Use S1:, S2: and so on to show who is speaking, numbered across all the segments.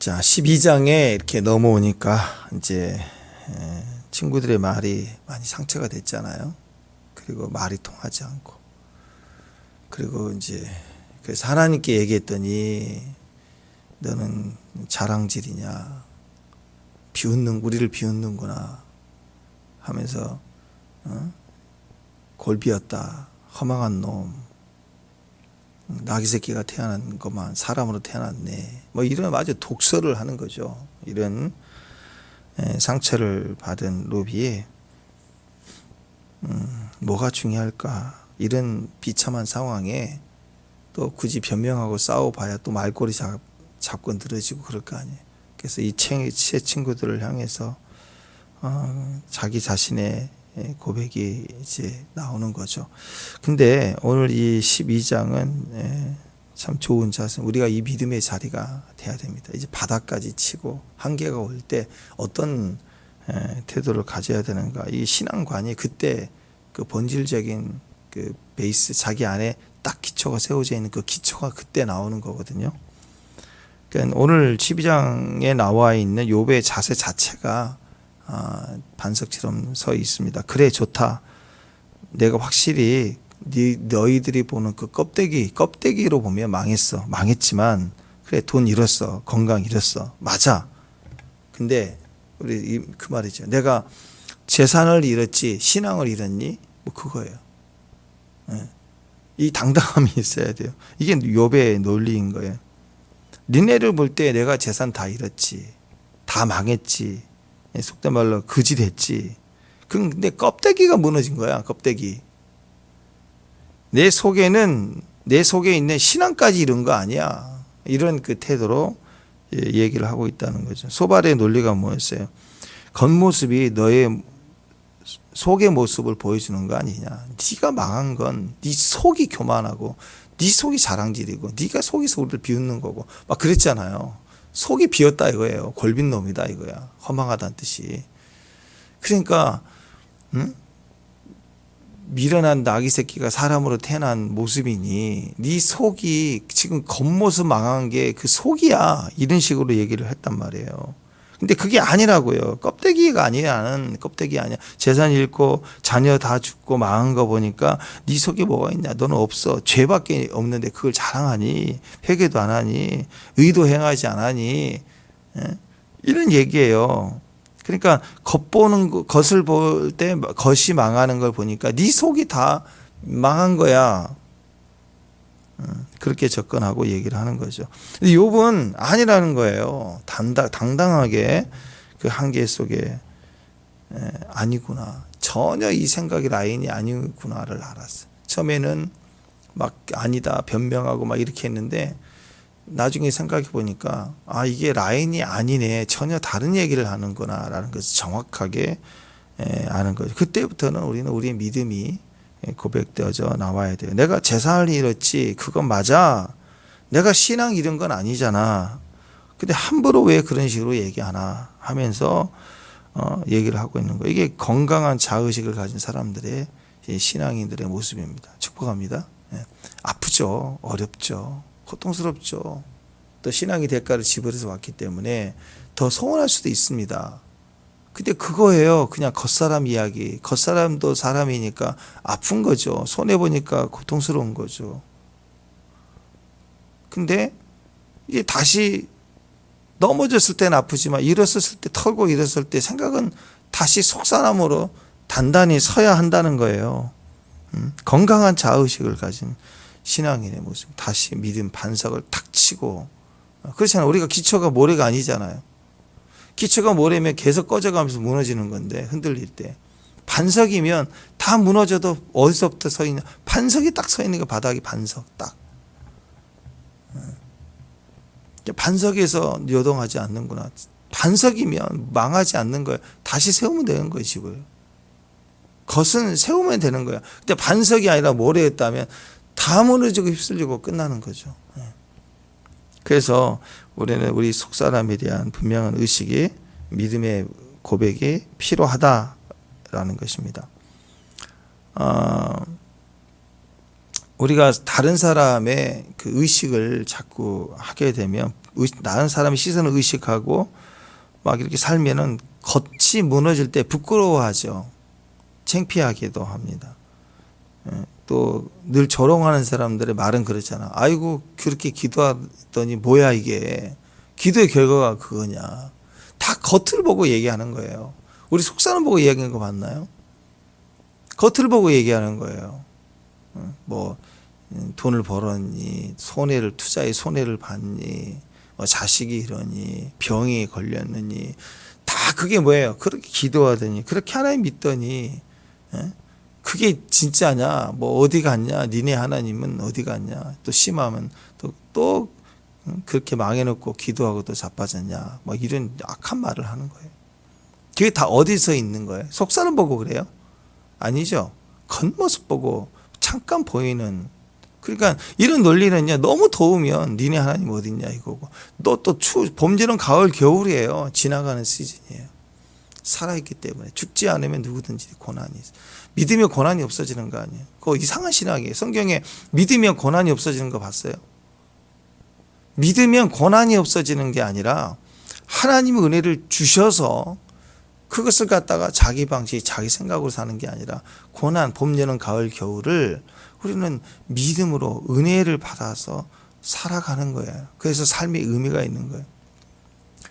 S1: 자, 12장에 이렇게 넘어오니까 이제 친구들의 말이 많이 상처가 됐잖아요. 그리고 말이 통하지 않고. 그리고 이제 그래서 하나님께 얘기했더니 너는 자랑질이냐, 우리를 비웃는구나 하면서 골비었다, 허망한 놈, 나귀 새끼가 태어난 것만 사람으로 태어났네. 뭐 이런 아주 독설을 하는 거죠. 이런 상처를 받은 롭이 뭐가 중요할까? 이런 비참한 상황에 또 굳이 변명하고 싸워봐야 또 말꼬리 잡고 늘어지고 그럴 거 아니에요. 그래서 이 세 친구들을 향해서 자기 자신의 고백이 이제 나오는 거죠. 근데 오늘 이 12장은 참 좋은 자세. 우리가 이 믿음의 자리가 돼야 됩니다. 이제 바닥까지 치고 한계가 올 때 어떤 태도를 가져야 되는가. 이 신앙관이 그때 그 본질적인 그 베이스, 자기 안에 딱 기초가 세워져 있는 그 기초가 그때 나오는 거거든요. 그러니까 오늘 12장에 나와 있는 욥의 자세 자체가 반석처럼 서 있습니다. 그래, 좋다. 내가 확실히 너희들이 보는 그 껍데기로 보면 망했지만 그래, 돈 잃었어, 건강 잃었어, 맞아. 근데 우리 그 말이죠. 내가 재산을 잃었지 신앙을 잃었니? 뭐 그거예요. 이 당당함이 있어야 돼요. 이게 욥의 논리인 거예요. 니네를 볼 때 내가 재산 다 잃었지, 다 망했지, 속된 말로 거지 됐지. 근데 껍데기가 무너진 거야. 껍데기. 내 속에 있는 신앙까지 잃은 거 아니야. 이런 그 태도로 얘기를 하고 있다는 거죠. 소발의 논리가 뭐였어요? 겉모습이 너의 속의 모습을 보여주는 거 아니냐. 네가 망한 건 네 속이 교만하고 네 속이 자랑질이고 네가 속에서 우리를 비웃는 거고 막 그랬잖아요. 속이 비었다 이거예요. 골빈 놈이다 이거야. 허망하다는 뜻이. 그러니까 미련한 나귀 새끼가 사람으로 태어난 모습이니 네 속이 지금 겉모습 망한 게 그 속이야. 이런 식으로 얘기를 했단 말이에요. 근데 그게 아니라고요. 껍데기가 아니야. 나는 껍데기 아니야. 재산 잃고 자녀 다 죽고 망한 거 보니까 네 속에 뭐가 있냐. 너는 없어. 죄밖에 없는데 그걸 자랑하니. 회개도 안 하니. 의도 행하지 않으니. 이런 얘기예요. 그러니까 겉을 볼 때 겉이 망하는 걸 보니까 네 속이 다 망한 거야. 그렇게 접근하고 얘기를 하는 거죠. 근데 욥은 아니라는 거예요. 당당하게 그 한계 속에 아니구나. 전혀 이 생각이 라인이 아니구나를 알았어요. 처음에는 막 아니다 변명하고 막 이렇게 했는데 나중에 생각해 보니까 이게 라인이 아니네. 전혀 다른 얘기를 하는구나 라는 것을 정확하게 아는 거죠. 그때부터는 우리는 우리의 믿음이 고백되어져 나와야 돼요. 내가 재산을 잃었지 그건 맞아. 내가 신앙 잃은 건 아니잖아. 근데 함부로 왜 그런 식으로 얘기하나 하면서 얘기를 하고 있는 거예요. 이게 건강한 자의식을 가진 사람들의 신앙인들의 모습입니다. 축복합니다. 아프죠. 어렵죠. 고통스럽죠. 또 신앙의 대가를 지불해서 왔기 때문에 더 서운할 수도 있습니다. 근데 그거예요. 그냥 겉사람 이야기. 겉사람도 사람이니까 아픈 거죠. 손해보니까 고통스러운 거죠. 근데 이게 다시 넘어졌을 때는 아프지만 일어섰을 때 털고 일어섰을 때 생각은 다시 속사람으로 단단히 서야 한다는 거예요. 건강한 자의식을 가진 신앙인의 모습. 다시 믿음 반석을 탁 치고. 그렇잖아요. 우리가 기초가 모래가 아니잖아요. 기초가 모래면 계속 꺼져가면서 무너지는 건데 흔들릴 때. 반석이면 다 무너져도 어디서부터 서 있냐. 반석이 딱 서 있는 게 바닥이 반석 딱. 반석에서 요동하지 않는구나. 반석이면 망하지 않는 거예요. 다시 세우면 되는 거예요. 집을. 겉은 세우면 되는 거야. 근데 반석이 아니라 모래였다면 다 무너지고 휩쓸리고 끝나는 거죠. 그래서 우리는 우리 속사람에 대한 분명한 의식이 믿음의 고백이 필요하다라는 것입니다. 우리가 다른 사람의 그 의식을 자꾸 하게 되면 다른 사람의 시선을 의식하고 막 이렇게 살면은 겉이 무너질 때 부끄러워하죠. 창피하기도 합니다. 또 늘 조롱하는 사람들의 말은 그렇잖아. 아이고 그렇게 기도하더니 뭐야 이게. 기도의 결과가 그거냐. 다 겉을 보고 얘기하는 거예요. 우리 속사람 보고 얘기하는 거 맞나요? 겉을 보고 얘기하는 거예요. 뭐 돈을 벌었니, 손해를 투자에 손해를 봤니, 뭐 자식이 이러니, 병이 걸렸느니, 다 그게 뭐예요? 그렇게 기도하더니, 그렇게 하나님 믿더니, 그게 진짜냐? 뭐 어디 갔냐? 니네 하나님은 어디 갔냐? 또 심하면 또 그렇게 망해놓고 기도하고 또 자빠졌냐? 뭐 이런 악한 말을 하는 거예요. 그게 다 어디서 있는 거예요? 속사람 보고 그래요? 아니죠. 겉모습 보고 잠깐 보이는. 그러니까 이런 논리는요, 너무 더우면 니네 하나님 어딨냐 이거고, 또 봄, 여름, 가을, 겨울이에요. 지나가는 시즌이에요. 살아있기 때문에 죽지 않으면 누구든지 고난이 있어요. 믿으면 고난이 없어지는 거 아니에요. 그거 이상한 신학이에요. 성경에 믿으면 고난이 없어지는 거 봤어요? 믿으면 고난이 없어지는 게 아니라 하나님의 은혜를 주셔서 그것을 갖다가 자기 방식, 자기 생각으로 사는 게 아니라 고난, 봄, 여름, 가을, 겨울을 우리는 믿음으로 은혜를 받아서 살아가는 거예요. 그래서 삶의 의미가 있는 거예요.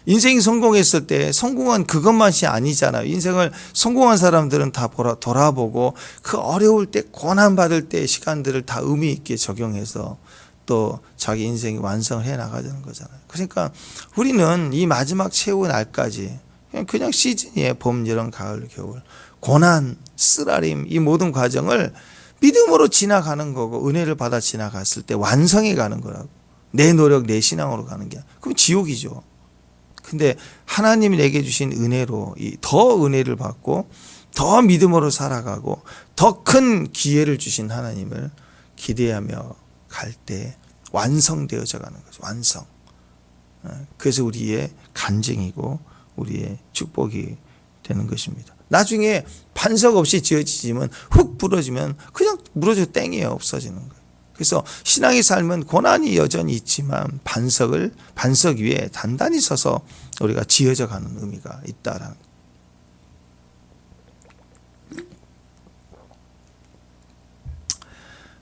S1: 인생이 성공했을 때 성공한 그것만이 아니잖아요. 인생을 성공한 사람들은 다 돌아보고 그 어려울 때, 고난받을 때 시간들을 다 의미 있게 적용해서 또 자기 인생이 완성을 해 나가자는 거잖아요. 그러니까 우리는 이 마지막 최후 날까지 그냥 시즌이에요. 봄, 여름, 가을, 겨울. 고난, 쓰라림, 이 모든 과정을 믿음으로 지나가는 거고, 은혜를 받아 지나갔을 때 완성해 가는 거라고. 내 노력, 내 신앙으로 가는 게. 그럼 지옥이죠. 근데 하나님이 내게 주신 은혜로 더 은혜를 받고 더 믿음으로 살아가고 더 큰 기회를 주신 하나님을 기대하며 갈 때 완성되어져 가는 거죠. 완성. 그래서 우리의 간증이고 우리의 축복이 되는 것입니다. 나중에 반석 없이 지어지면 훅 부러지면 그냥 무너져 땡이에요. 없어지는 거예요. 그래서 신앙의 삶은 고난이 여전히 있지만 반석 위에 단단히 서서 우리가 지어져 가는 의미가 있다라는 거예요.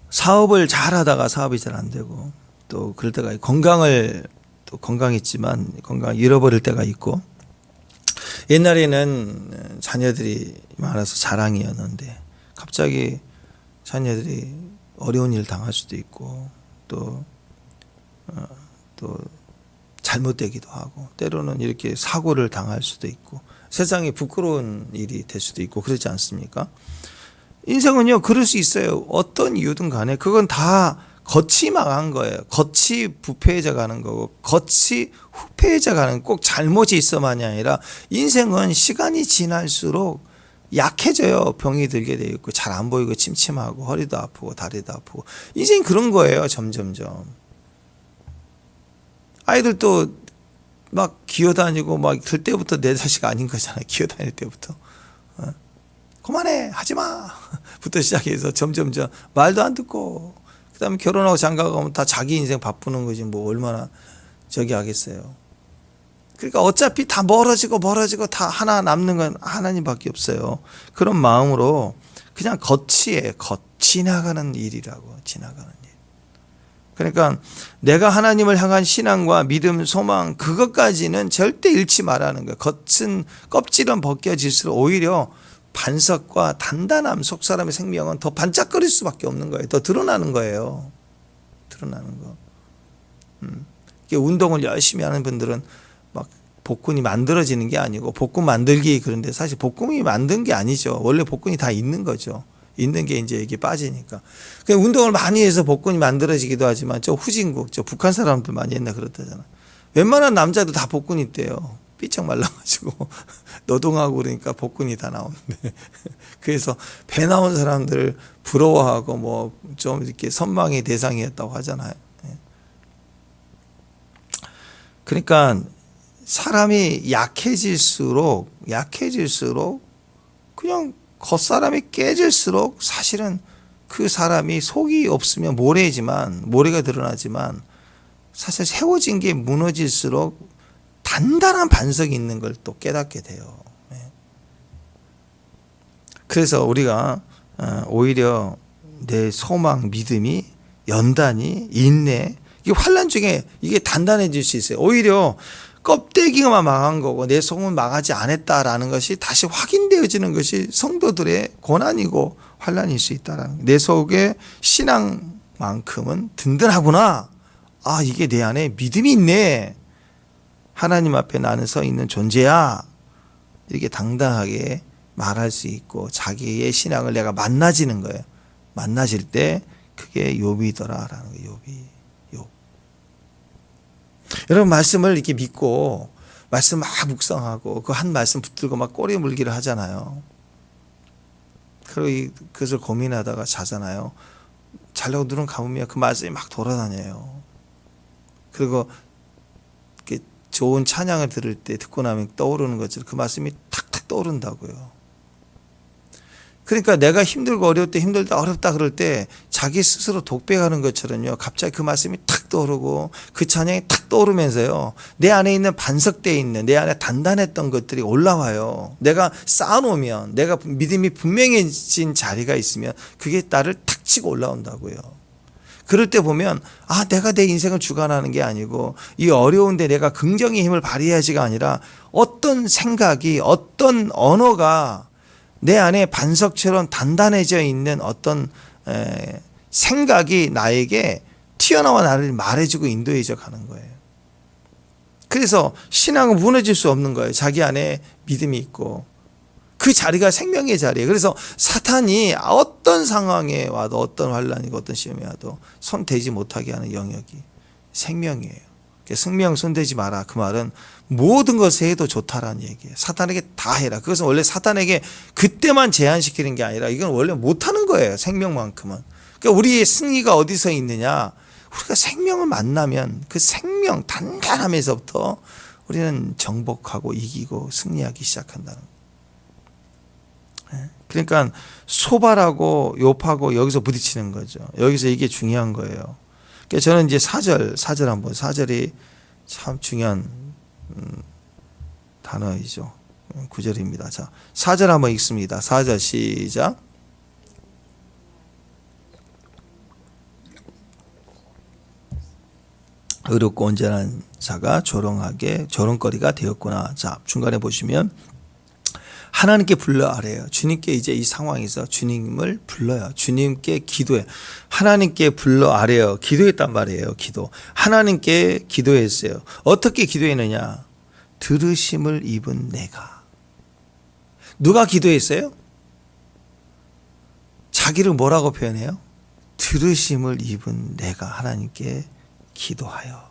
S1: 사업을 잘 하다가 사업이 잘 안 되고 또 그럴 때가 건강했지만 건강을 잃어버릴 때가 있고, 옛날에는 자녀들이 많아서 자랑이었는데 갑자기 자녀들이 어려운 일 당할 수도 있고 또 잘못되기도 하고 때로는 이렇게 사고를 당할 수도 있고 세상에 부끄러운 일이 될 수도 있고 그렇지 않습니까? 인생은요 그럴 수 있어요. 어떤 이유든 간에 그건 다 겉이 망한 거예요. 겉이 부패해져 가는 거고 겉이 후패해져 가는, 꼭 잘못이 있어만이 아니라 인생은 시간이 지날수록 약해져요. 병이 들게 돼 있고 잘 안 보이고 침침하고 허리도 아프고 다리도 아프고 인생이 그런 거예요. 점점점. 아이들도 막 기어다니고 막 들 때부터 내 자식 아닌 거잖아요. 기어다닐 때부터. 그만해 하지마 부터 시작해서 점점점 말도 안 듣고 그 다음에 결혼하고 장가가면 다 자기 인생 바쁘는 거지 뭐 얼마나 저기 하겠어요. 그러니까 어차피 다 멀어지고 다 하나 남는 건 하나님밖에 없어요. 그런 마음으로 그냥 겉이에요. 지나가는 일이라고. 지나가는 일. 그러니까 내가 하나님을 향한 신앙과 믿음, 소망 그것까지는 절대 잃지 말라는 거예요. 겉은 껍질은 벗겨질수록 오히려 반석과 단단함, 속 사람의 생명은 더 반짝거릴 수밖에 없는 거예요. 더 드러나는 거예요. 드러나는 거. 운동을 열심히 하는 분들은 막 복근이 만들어지는 게 아니고 복근 만들기, 그런데 사실 복근이 만든 게 아니죠. 원래 복근이 다 있는 거죠. 있는 게 이제 이게 빠지니까. 그냥 운동을 많이 해서 복근이 만들어지기도 하지만 저 후진국, 저 북한 사람들 많이 옛날 그렇다잖아. 웬만한 남자도 다 복근이 있대요. 삐쩍 말라가지고 노동하고 그러니까 복근이 다 나오는데 그래서 배 나온 사람들 부러워하고 뭐 좀 이렇게 선망의 대상이었다고 하잖아요. 그러니까 사람이 약해질수록 그냥 겉사람이 깨질수록 사실은 그 사람이 속이 없으면 모래가 드러나지만 사실 세워진 게 무너질수록 단단한 반석이 있는 걸 또 깨닫게 돼요. 그래서 우리가 오히려 내 소망, 믿음이, 연단이, 인내, 이게 환난 중에 이게 단단해질 수 있어요. 오히려 껍데기만 망한 거고 내 속은 망하지 않았다라는 것이 다시 확인되어지는 것이 성도들의 고난이고 환난일 수 있다라는 거예요. 내 속에 신앙만큼은 든든하구나. 아, 이게 내 안에 믿음이 있네. 하나님 앞에 나는 서 있는 존재야. 이렇게 당당하게 말할 수 있고 자기의 신앙을 내가 만나지는 거예요. 만나질 때 그게 욥이더라라는 거예요. 욥. 여러분, 말씀을 이렇게 믿고 말씀 막 묵상하고 그 한 말씀 붙들고 막 꼬리 물기를 하잖아요. 그리고 그것을 고민하다가 자잖아요. 자려고 눈을 감으면 그 말씀이 막 돌아다녀요. 그리고 이렇게 좋은 찬양을 들을 때 듣고 나면 떠오르는 것처럼 그 말씀이 탁탁 떠오른다고요. 그러니까 내가 힘들고 어려울 때, 힘들다 어렵다 그럴 때 자기 스스로 독백하는 것처럼요, 갑자기 그 말씀이 탁 떠오르고 그 찬양이 탁 떠오르면서요, 내 안에 있는 반석되어 있는 내 안에 단단했던 것들이 올라와요. 내가 쌓아놓으면, 내가 믿음이 분명해진 자리가 있으면 그게 나를 탁 치고 올라온다고요. 그럴 때 보면, 아, 내가 내 인생을 주관하는 게 아니고 이 어려운데 내가 긍정의 힘을 발휘해야지가 아니라 어떤 생각이, 어떤 언어가 내 안에 반석처럼 단단해져 있는 어떤 생각이 나에게 튀어나와 나를 말해주고 인도해져 가는 거예요. 그래서 신앙은 무너질 수 없는 거예요. 자기 안에 믿음이 있고 그 자리가 생명의 자리예요. 그래서 사탄이 어떤 상황에 와도, 어떤 환난이고 어떤 시험에 와도 손 대지 못하게 하는 영역이 생명이에요. 생명 손대지 마라. 그 말은 모든 것에 해도 좋다라는 얘기예요. 사탄에게 다 해라. 그것은 원래 사탄에게 그때만 제한시키는 게 아니라 이건 원래 못하는 거예요. 생명만큼은. 그러니까 우리의 승리가 어디서 있느냐. 우리가 생명을 만나면 그 생명 단단함에서부터 우리는 정복하고 이기고 승리하기 시작한다는 거예요. 그러니까 소발하고 욥하고 여기서 부딪히는 거죠. 여기서 이게 중요한 거예요. 그러니까 저는 이제 4절 한번, 4절이 참 중요한 단어이죠. 9절입니다. 자, 4절 한번 읽습니다. 4절 시작. 의롭고 온전한 자가 조롱거리가 되었구나. 자, 중간에 보시면 하나님께 불러 아래요. 주님께 이제 이 상황에서 주님을 불러요. 주님께 기도해. 하나님께 불러 아래요. 기도했단 말이에요. 기도. 하나님께 기도했어요. 어떻게 기도했느냐? 들으심을 입은 내가. 누가 기도했어요? 자기를 뭐라고 표현해요? 들으심을 입은 내가 하나님께 기도하여.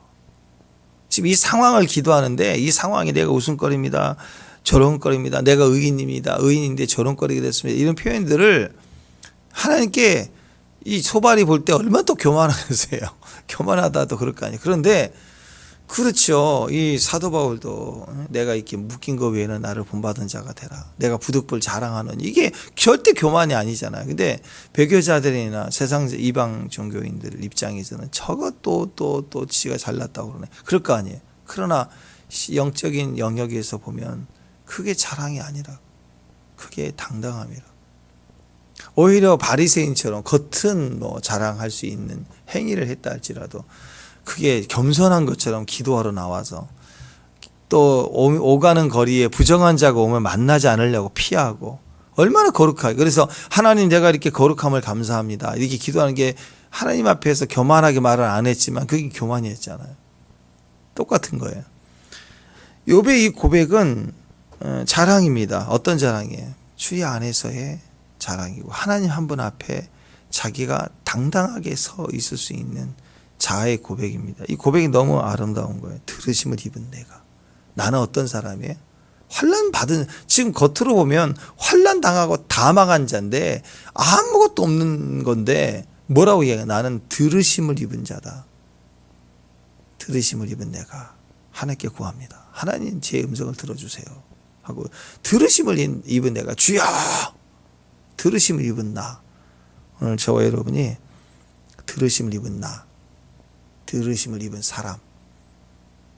S1: 지금 이 상황을 기도하는데 이 상황이 내가 웃음거리입니다. 조롱거리입니다. 내가 의인입니다. 의인인데 조롱거리게 됐습니다. 이런 표현들을 하나님께 이 소발이 볼 때 얼마나 또 교만하겠어요. 교만하다도 그럴 거 아니에요. 그런데 그렇죠. 이 사도 바울도 내가 이렇게 묶인 거 외에는 나를 본받은 자가 되라. 내가 부득불 자랑하는, 이게 절대 교만이 아니잖아요. 근데 배교자들이나 세상 이방 종교인들 입장에서는 저것도 또 지가 잘났다고 그러네. 그럴 거 아니에요. 그러나 영적인 영역에서 보면 그게 자랑이 아니라 그게 당당함이라. 오히려 바리새인처럼 겉은 뭐 자랑할 수 있는 행위를 했다 할지라도 그게 겸손한 것처럼 기도하러 나와서 또 오가는 거리에 부정한 자가 오면 만나지 않으려고 피하고, 얼마나 거룩하게. 그래서 하나님, 내가 이렇게 거룩함을 감사합니다. 이렇게 기도하는 게 하나님 앞에서 교만하게 말을 안 했지만 그게 교만이었잖아요. 똑같은 거예요. 욥의 이 고백은 자랑입니다. 어떤 자랑이에요? 주의 안에서의 자랑이고 하나님 한 분 앞에 자기가 당당하게 서 있을 수 있는 자아의 고백입니다. 이 고백이 너무 아름다운 거예요. 들으심을 입은 내가. 나는 어떤 사람이에요? 환난 받은, 지금 겉으로 보면 환난 당하고 다 망한 자인데 아무것도 없는 건데 뭐라고 얘기해요? 나는 들으심을 입은 자다. 들으심을 입은 내가 하나님께 구합니다. 하나님, 제 음성을 들어주세요 하고, 들으심을 입은 내가 주여, 들으심을 입은 나, 오늘 저와 여러분이 들으심을 입은 나, 들으심을 입은 사람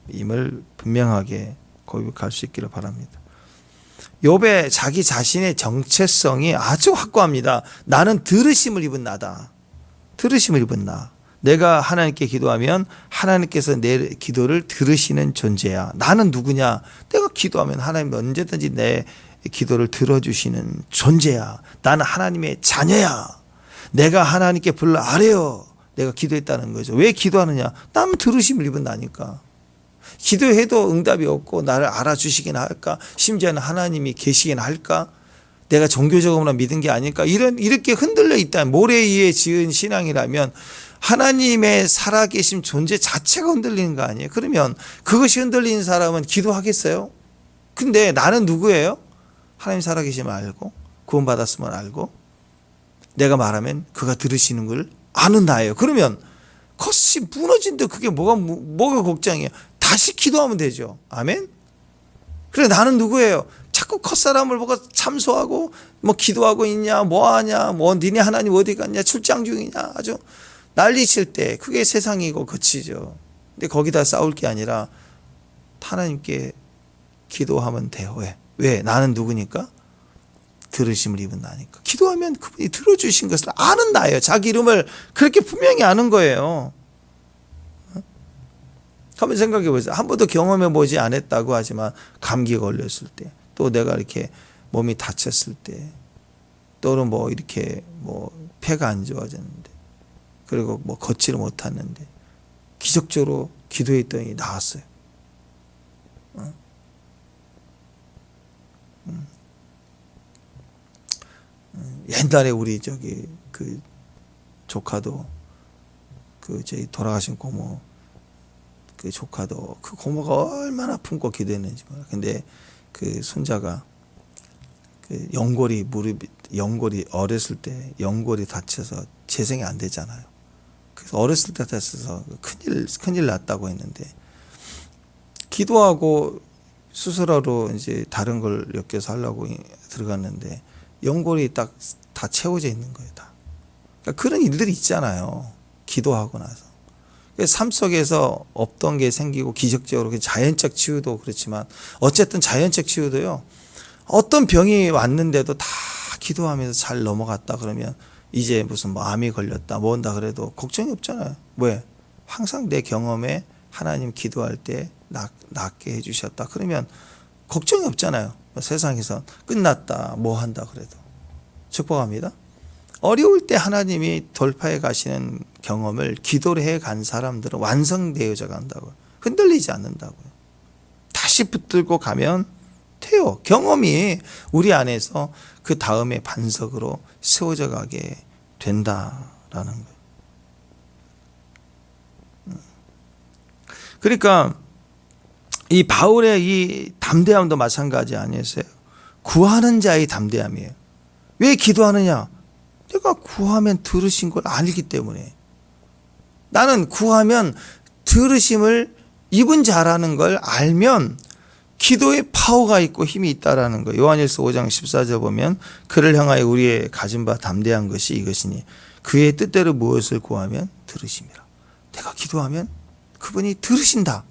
S1: 임을 분명하게 고백할 수 있기를 바랍니다. 욥의 자기 자신의 정체성이 아주 확고합니다. 나는 들으심을 입은 나다. 들으심을 입은 나. 내가 하나님께 기도하면 하나님께서 내 기도를 들으시는 존재야. 나는 누구냐? 내가 기도하면 하나님 언제든지 내 기도를 들어주시는 존재야. 나는 하나님의 자녀야. 내가 하나님께 불러 아뢰어 내가 기도했다는 거죠. 왜 기도하느냐? 나는 들으심을 입은 나니까. 기도해도 응답이 없고 나를 알아주시긴 할까? 심지어는 하나님이 계시긴 할까? 내가 종교적으로만 믿은 게 아닐까? 이렇게 흔들려 있다. 모래 위에 지은 신앙이라면 하나님의 살아계신 존재 자체가 흔들리는 거 아니에요? 그러면 그것이 흔들리는 사람은 기도하겠어요? 근데 나는 누구예요? 하나님 살아계심을 알고 구원받았음을 알고 내가 말하면 그가 들으시는 걸 아는 나예요. 그러면 컷이 무너진데 그게 뭐가 걱정이에요? 다시 기도하면 되죠. 아멘? 그래 나는 누구예요? 자꾸 컷사람을 보고 참소하고 뭐 기도하고 있냐 뭐하냐 뭐 니네 하나님 어디 갔냐 출장 중이냐 아주 난리칠 때 그게 세상이고 그치죠. 근데 거기다 싸울 게 아니라 하나님께 기도하면 돼요. 왜? 나는 누구니까? 들으심을 입은 나니까. 기도하면 그분이 들어주신 것을 아는 나예요. 자기 이름을 그렇게 분명히 아는 거예요. 한번 생각해 보세요. 한 번도 경험해 보지 않았다고 하지만 감기 걸렸을 때, 또 내가 이렇게 몸이 다쳤을 때, 또는 뭐 이렇게 뭐 폐가 안 좋아졌는데, 그리고 뭐 걷지를 못했는데 기적적으로 기도했더니 나았어요. 옛날에 우리 그 조카도 저희 돌아가신 고모 그 조카도 그 고모가 얼마나 품고 기도했는지 몰라. 근데 그 손자가 그 연골이 어렸을 때 연골이 다쳐서 재생이 안 되잖아요. 그래서 어렸을 때 다쳐서 큰일 났다고 했는데 기도하고 수술하러 이제 다른 걸 엮여서 하려고 들어갔는데 연골이 딱 다 채워져 있는 거예요. 다. 그러니까 그런 일들이 있잖아요. 기도하고 나서. 삶 속에서 없던 게 생기고 기적적으로 자연적 치유도 그렇지만 어쨌든 자연적 치유도요. 어떤 병이 왔는데도 다 기도하면서 잘 넘어갔다 그러면 이제 무슨 뭐 암이 걸렸다 뭐한다 그래도 걱정이 없잖아요. 왜? 항상 내 경험에 하나님 기도할 때 낫게 해주셨다. 그러면 걱정이 없잖아요. 세상에서 끝났다 뭐 한다 그래도. 축복합니다. 어려울 때 하나님이 돌파해 가시는 경험을 기도를 해 간 사람들은 완성되어져 간다고요. 흔들리지 않는다고요. 다시 붙들고 가면 돼요. 경험이 우리 안에서 그 다음에 반석으로 세워져 가게 된다라는 거예요. 그러니까 이 바울의 이 담대함도 마찬가지 아니었어요. 구하는 자의 담대함이에요. 왜 기도하느냐? 내가 구하면 들으신 걸 알기 때문에. 나는 구하면 들으심을 입은 자라는 걸 알면 기도에 파워가 있고 힘이 있다라는 거예요. 요한일서 5장 14절 보면 그를 향하여 우리의 가진 바 담대한 것이 이것이니 그의 뜻대로 무엇을 구하면 들으심이라. 내가 기도하면 그분이 들으신다.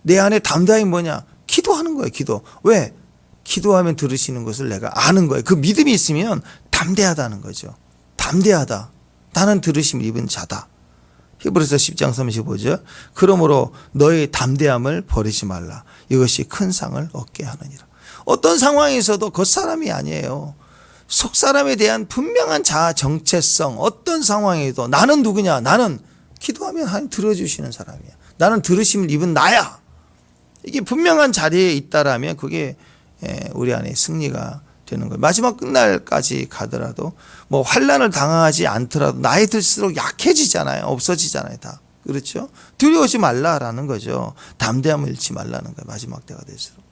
S1: 내 안에 담대함이 뭐냐? 기도하는 거예요. 기도. 왜? 기도하면 들으시는 것을 내가 아는 거예요. 그 믿음이 있으면 담대하다는 거죠. 담대하다. 나는 들으심을 입은 자다. 히브리서 10장 35절. 그러므로 너의 담대함을 버리지 말라. 이것이 큰 상을 얻게 하느니라. 어떤 상황에서도 겉사람이 아니에요. 속사람에 대한 분명한 자아 정체성. 어떤 상황에도 나는 누구냐? 나는 기도하면 하나님 들어주시는 사람이야. 나는 들으심을 입은 나야. 이게 분명한 자리에 있다라면 그게 우리 안에 승리가 되는 거예요. 마지막 끝날까지 가더라도 뭐 환난을 당하지 않더라도 나이 들수록 약해지잖아요. 없어지잖아요. 다. 그렇죠? 두려워하지 말라라는 거죠. 담대함을 잃지 말라는 거예요. 마지막 때가 될수록.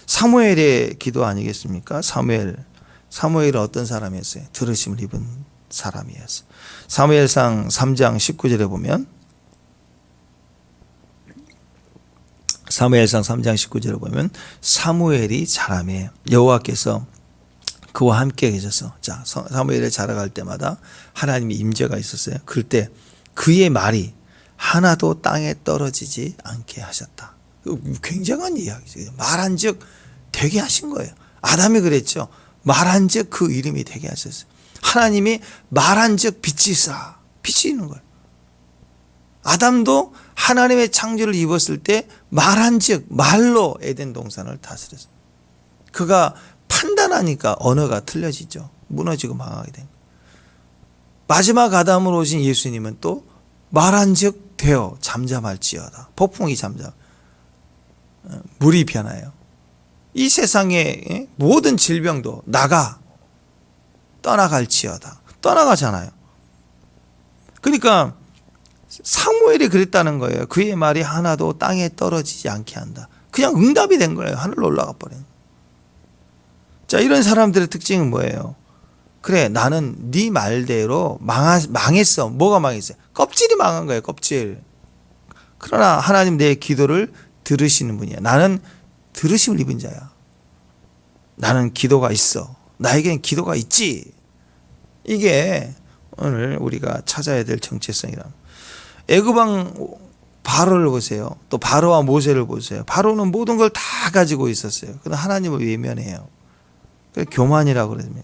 S1: 사무엘의 기도 아니겠습니까? 사무엘은 어떤 사람이었어요? 들으심을 입은 사람이었어요. 사무엘상 3장 19절에 보면 사무엘상 3장 19절에 보면 사무엘이 자라매 여호와께서 그와 함께 계셔서 자 사무엘이 자라갈 때마다 하나님의 임재가 있었어요. 그럴 때 그의 말이 하나도 땅에 떨어지지 않게 하셨다. 굉장한 이야기죠. 말한즉 되게 하신 거예요. 아담이 그랬죠. 말한즉 그 이름이 되게 하셨어요. 하나님이 말한즉 빛이 있으라. 빛이 있는 거예요. 아담도 하나님의 창조를 입었을 때 말한즉 말로 에덴 동산을 다스렸어요. 그가 판단하니까 언어가 틀려지죠. 무너지고 망하게 된 거예요. 마지막 아담으로 오신 예수님은 또 말한즉 되어 잠잠할지어다. 폭풍이 물이 변하여 이 세상의 모든 질병도 떠나갈지어다. 떠나가잖아요. 그러니까 사무엘이 그랬다는 거예요. 그의 말이 하나도 땅에 떨어지지 않게 한다. 그냥 응답이 된 거예요. 하늘로 올라가 버린 거예요. 자, 이런 사람들의 특징은 뭐예요? 그래, 나는 네 말대로 망했어. 뭐가 망했어요? 껍질이 망한 거예요. 껍질. 그러나 하나님 내 기도를 들으시는 분이야. 나는 들으심을 입은 자야. 나는 기도가 있어. 나에겐 기도가 있지. 이게 오늘 우리가 찾아야 될 정체성이라. 애굽왕 바로를 보세요. 또 바로와 모세를 보세요. 바로는 모든 걸 다 가지고 있었어요. 그러나 하나님을 외면해요. 그게 교만이라고 그러면.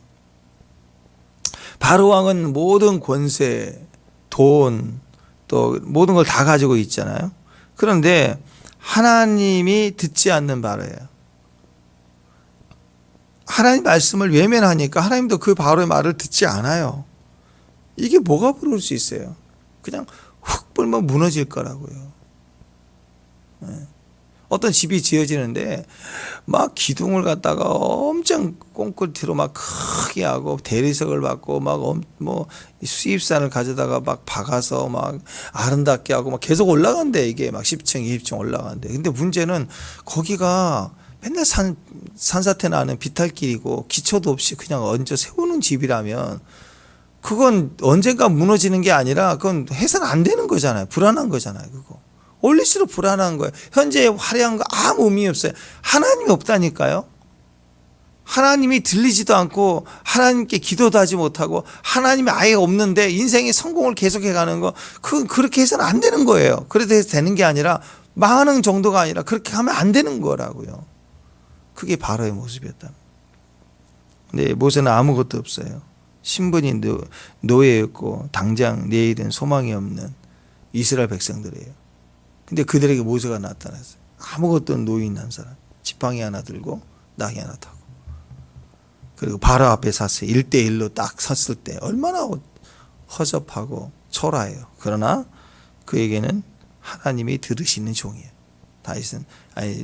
S1: 바로 왕은 모든 권세, 돈, 또 모든 걸 다 가지고 있잖아요. 그런데 하나님이 듣지 않는 바로예요. 하나님 말씀을 외면하니까 하나님도 그 바로의 말을 듣지 않아요. 이게 뭐가 부를 수 있어요? 그냥 훅 불면 무너질 거라고요. 어떤 집이 지어지는데 막 기둥을 갖다가 엄청 콘크리트로 막 크게 하고 대리석을 받고 막 뭐 수입산을 가져다가 막 박아서 막 아름답게 하고 막 계속 올라간대. 이게 막 10층, 20층 올라간대. 근데 문제는 거기가 맨날 산사태 나는 비탈길이고 기초도 없이 그냥 얹어 세우는 집이라면 그건 언젠가 무너지는 게 아니라 그건 해서는 안 되는 거잖아요. 불안한 거잖아요. 그거. 올릴수록 불안한 거예요. 현재 화려한 거 아무 의미 없어요. 하나님이 없다니까요. 하나님이 들리지도 않고 하나님께 기도도 하지 못하고 하나님이 아예 없는데 인생의 성공을 계속해 가는 거 그건 그렇게 해서는 안 되는 거예요. 그래도 해서 되는 게 아니라 망하는 정도가 아니라 그렇게 하면 안 되는 거라고요. 그게 바로의 모습이었다. 근데 모세는 아무것도 없어요. 신분이 노예였고 당장 내일은 소망이 없는 이스라엘 백성들이에요. 근데 그들에게 모세가 나타났어요. 아무것도 노인 한 사람. 지팡이 하나 들고 나귀 하나 타고. 그리고 바로 앞에 섰어요. 1대1로 딱 섰을 때 얼마나 허접하고 초라해요. 그러나 그에게는 하나님이 들으시는 종이에요.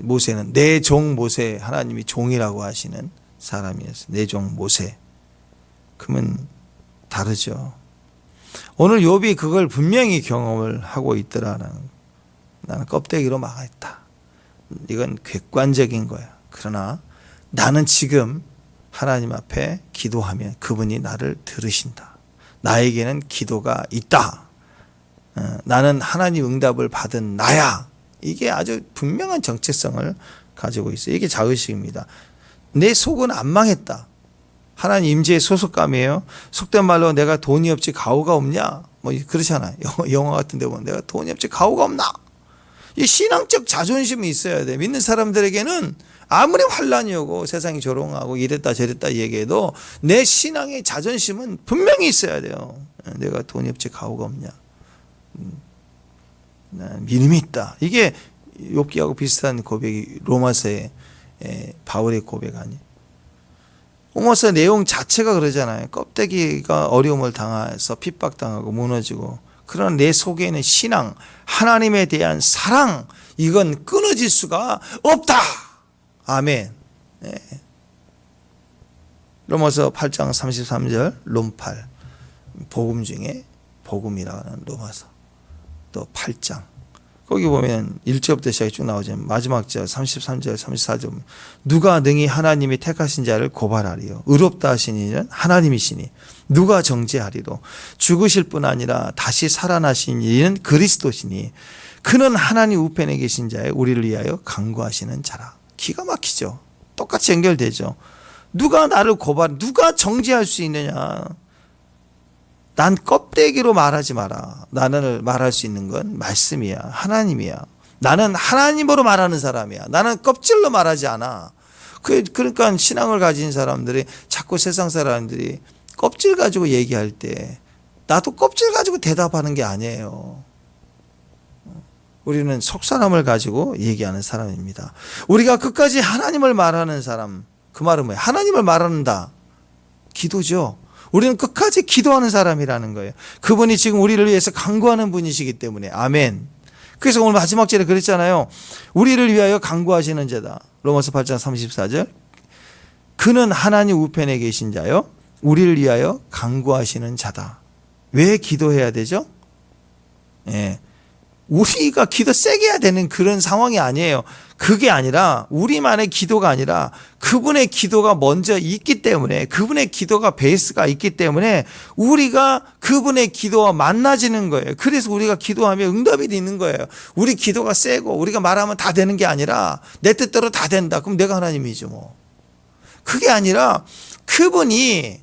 S1: 모세는 내 종 모세, 하나님이 종이라고 하시는 사람이었어요. 내 종 모세. 그러면 다르죠. 오늘 욥이 그걸 분명히 경험을 하고 있더라는 거예요. 나는 껍데기로 막아있다. 이건 객관적인 거야. 그러나 나는 지금 하나님 앞에 기도하면 그분이 나를 들으신다. 나에게는 기도가 있다. 나는 하나님 응답을 받은 나야. 이게 아주 분명한 정체성을 가지고 있어요. 이게 자의식입니다. 내 속은 안 망했다. 하나님 임재의 소속감이에요. 속된 말로 내가 돈이 없지 가오가 없냐? 뭐 그러잖아요. 영화 같은 데 보면 내가 돈이 없지 가오가 없나? 이 신앙적 자존심이 있어야 돼. 믿는 사람들에게는 아무리 환란이 오고 세상이 조롱하고 이랬다 저랬다 얘기해도 내 신앙의 자존심은 분명히 있어야 돼요. 내가 돈이 없지 가오가 없냐. 믿음이 있다. 이게 욥기하고 비슷한 고백이 로마서의 바울의 고백 아니에요. 로마서 내용 자체가 그러잖아요. 껍데기가 어려움을 당해서 핍박당하고 무너지고 그러나 내 속에는 신앙, 하나님에 대한 사랑, 이건 끊어질 수가 없다. 아멘. 네. 로마서 8장 33절 롬8 복음 중에 복음이라는 로마서 또 8장 거기 보면 1절부터 시작이 쭉 나오지만 마지막 절 33절 34절 누가 능히 하나님이 택하신 자를 고발하리요 의롭다 하신 이는 하나님이시니 누가 정죄하리로 죽으실 뿐 아니라 다시 살아나신 이는 그리스도시니 그는 하나님 우편에 계신 자의 우리를 위하여 간구하시는 자라. 기가 막히죠. 똑같이 연결되죠. 누가 나를 누가 정죄할 수 있느냐? 난 껍데기로 말하지 마라. 나는 말할 수 있는 건 말씀이야. 하나님이야. 나는 하나님으로 말하는 사람이야. 나는 껍질로 말하지 않아. 그러니까 신앙을 가진 사람들이 자꾸 세상 사람들이 껍질 가지고 얘기할 때 나도 껍질 가지고 대답하는 게 아니에요. 우리는 속사람을 가지고 얘기하는 사람입니다. 우리가 끝까지 하나님을 말하는 사람, 그 말은 뭐예요? 하나님을 말한다. 기도죠. 우리는 끝까지 기도하는 사람이라는 거예요. 그분이 지금 우리를 위해서 간구하는 분이시기 때문에. 아멘. 그래서 오늘 마지막 절에 그랬잖아요. 우리를 위하여 간구하시는 자다. 로마서 8장 34절. 그는 하나님 우편에 계신 자요. 우리를 위하여 간구하시는 자다. 왜 기도해야 되죠? 예. 우리가 기도 세게 해야 되는 그런 상황이 아니에요. 그게 아니라 우리만의 기도가 아니라 그분의 기도가 먼저 있기 때문에, 그분의 기도가 베이스가 있기 때문에 우리가 그분의 기도와 만나지는 거예요. 그래서 우리가 기도하면 응답이 있는 거예요. 우리 기도가 세고 우리가 말하면 다 되는 게 아니라 내 뜻대로 다 된다. 그럼 내가 하나님이죠 뭐. 그게 아니라 그분이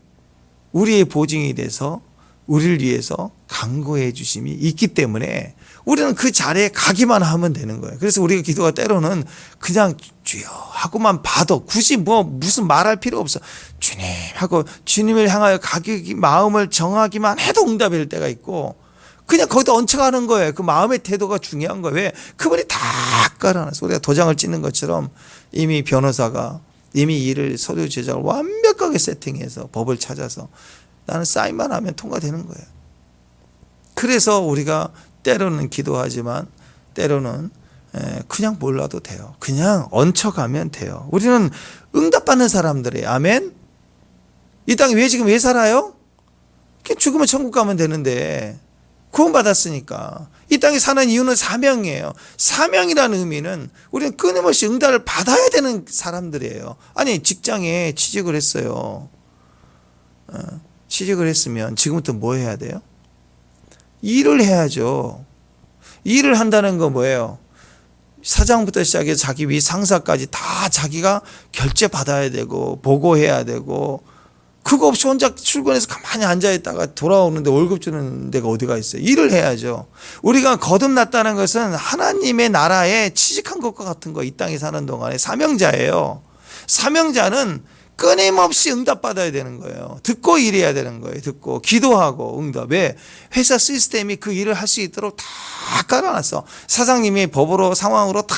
S1: 우리의 보증이 돼서 우리를 위해서 간구해 주심이 있기 때문에 우리는 그 자리에 가기만 하면 되는 거예요. 그래서 우리가 기도가 때로는 그냥 주여 하고만 봐도 굳이 무슨 말할 필요 없어. 주님 하고 주님을 향하여 마음을 정하기만 해도 응답이 될 때가 있고, 그냥 거기다 얹혀가는 거예요. 그 마음의 태도가 중요한 거예요. 왜? 그분이 다 깔아놔서 우리가 도장을 찍는 것처럼 이미 변호사가 이미 일을 서류 제작을 완벽하게 세팅해서 법을 찾아서 나는 사인만 하면 통과되는 거예요. 그래서 우리가 때로는 기도하지만 때로는 그냥 몰라도 돼요. 그냥 얹혀가면 돼요. 우리는 응답받는 사람들이에요. 아멘. 이 땅에 왜 살아요? 죽으면 천국 가면 되는데 구원받았으니까. 이 땅에 사는 이유는 사명이에요. 사명이라는 의미는 우리는 끊임없이 응답을 받아야 되는 사람들이에요. 아니 직장에 취직을 했어요. 취직을 했으면 지금부터 뭐 해야 돼요? 일을 해야죠. 일을 한다는 건 뭐예요? 사장부터 시작해서 자기 위 상사까지 다 자기가 결제 받아야 되고 보고해야 되고, 그거 없이 혼자 출근해서 가만히 앉아있다가 돌아오는데 월급 주는 데가 어디가 있어요? 일을 해야죠. 우리가 거듭났다는 것은 하나님의 나라에 취직한 것과 같은 거. 이 땅에 사는 동안에 사명자예요. 사명자는 끊임없이 응답받아야 되는 거예요. 듣고 일해야 되는 거예요. 듣고 기도하고 응답에 회사 시스템이 그 일을 할 수 있도록 다 깔아놨어. 사장님이 법으로 상황으로 다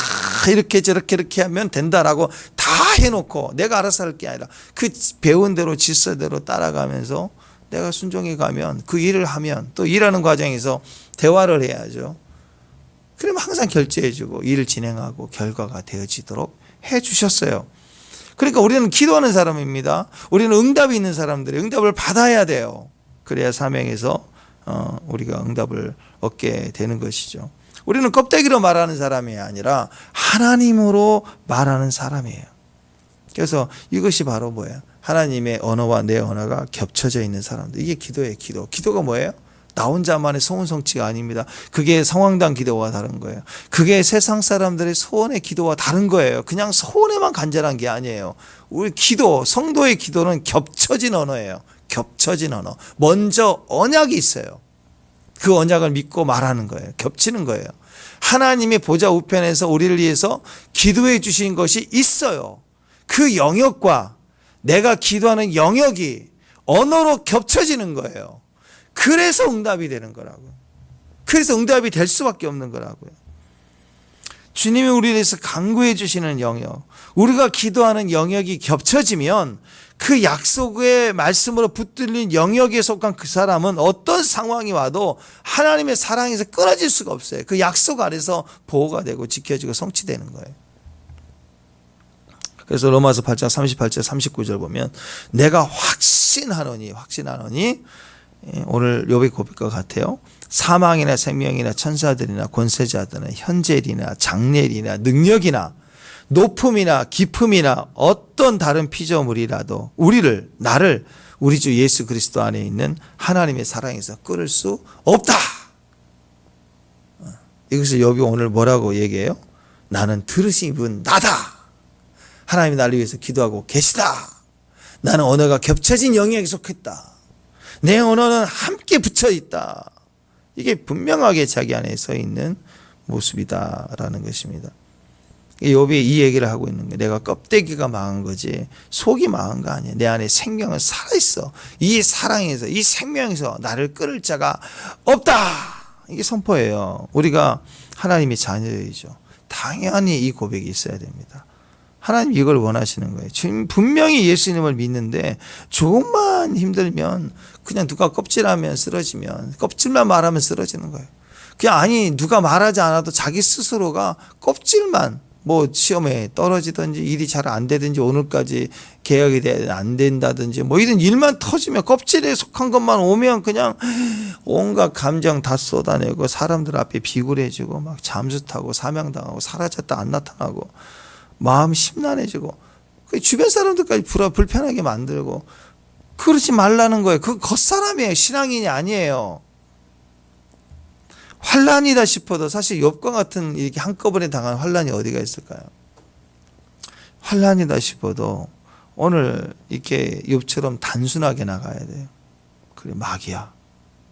S1: 이렇게 저렇게 이렇게 하면 된다라고 다 해놓고 내가 알아서 할 게 아니라 그 배운 대로 질서대로 따라가면서 내가 순종해 가면, 그 일을 하면 또 일하는 과정에서 대화를 해야죠. 그러면 항상 결제해주고 일을 진행하고 결과가 되어지도록 해주셨어요. 그러니까 우리는 기도하는 사람입니다. 우리는 응답이 있는 사람들이 응답을 받아야 돼요. 그래야 사명에서 우리가 응답을 얻게 되는 것이죠. 우리는 껍데기로 말하는 사람이 아니라 하나님으로 말하는 사람이에요. 그래서 이것이 바로 뭐예요? 하나님의 언어와 내 언어가 겹쳐져 있는 사람들. 이게 기도예요. 기도가 뭐예요? 나 혼자만의 소원 성취가 아닙니다. 그게 성황당 기도와 다른 거예요. 그게 세상 사람들의 소원의 기도와 다른 거예요. 그냥 소원에만 간절한 게 아니에요. 우리 기도, 성도의 기도는 겹쳐진 언어예요. 겹쳐진 언어. 먼저 언약이 있어요. 그 언약을 믿고 말하는 거예요. 겹치는 거예요. 하나님의 보좌 우편에서 우리를 위해서 기도해 주신 것이 있어요. 그 영역과 내가 기도하는 영역이 언어로 겹쳐지는 거예요. 그래서 응답이 되는 거라고요. 그래서 응답이 될 수밖에 없는 거라고요. 주님이 우리를 위해서 간구해 주시는 영역, 우리가 기도하는 영역이 겹쳐지면 그 약속의 말씀으로 붙들린 영역에 속한 그 사람은 어떤 상황이 와도 하나님의 사랑에서 끊어질 수가 없어요. 그 약속 안에서 보호가 되고 지켜지고 성취되는 거예요. 그래서 로마서 8장 38절 39절 보면 내가 확신하노니 오늘 욥의 고백과 같아요. 사망이나 생명이나 천사들이나 권세자들이나 현재일이나 장래일이나 능력이나 높음이나 깊음이나 어떤 다른 피조물이라도 나를 우리 주 예수 그리스도 안에 있는 하나님의 사랑에서 끊을 수 없다. 이것을 욥이 오늘 뭐라고 얘기해요? 나는 들으신 분 나다. 하나님이 나를 위해서 기도하고 계시다. 나는 언어가 겹쳐진 영역에 속했다. 내 언어는 함께 붙여 있다. 이게 분명하게 자기 안에 서 있는 모습이다라는 것입니다. 욥이 이 얘기를 하고 있는 거예요. 내가 껍데기가 망한 거지 속이 망한 거 아니야. 내 안에 생명은 살아있어. 이 사랑에서 이 생명에서 나를 끌을 자가 없다. 이게 선포예요. 우리가 하나님의 자녀이죠. 당연히 이 고백이 있어야 됩니다. 하나님 이걸 원하시는 거예요. 지금 분명히 예수님을 믿는데 조금만 힘들면 그냥 누가 껍질하면 쓰러지면 껍질만 말하면 쓰러지는 거예요. 그냥 아니 누가 말하지 않아도 자기 스스로가 껍질만 뭐 시험에 떨어지든지 일이 잘 안 되든지 오늘까지 계약이 안 된다든지 뭐 이런 일만 터지면 껍질에 속한 것만 오면 그냥 온갖 감정 다 쏟아내고 사람들 앞에 비굴해지고 막 잠수 타고 사명당하고 사라졌다 안 나타나고 마음 심란해지고 주변 사람들까지 불편하게 만들고 그러지 말라는 거예요. 그 겉사람이에요. 신앙인이 아니에요. 환난이다 싶어도 사실 욥과 같은 이렇게 한꺼번에 당한 환난이 어디가 있을까요? 환난이다 싶어도 오늘 이렇게 욥처럼 단순하게 나가야 돼요. 그래 마귀야.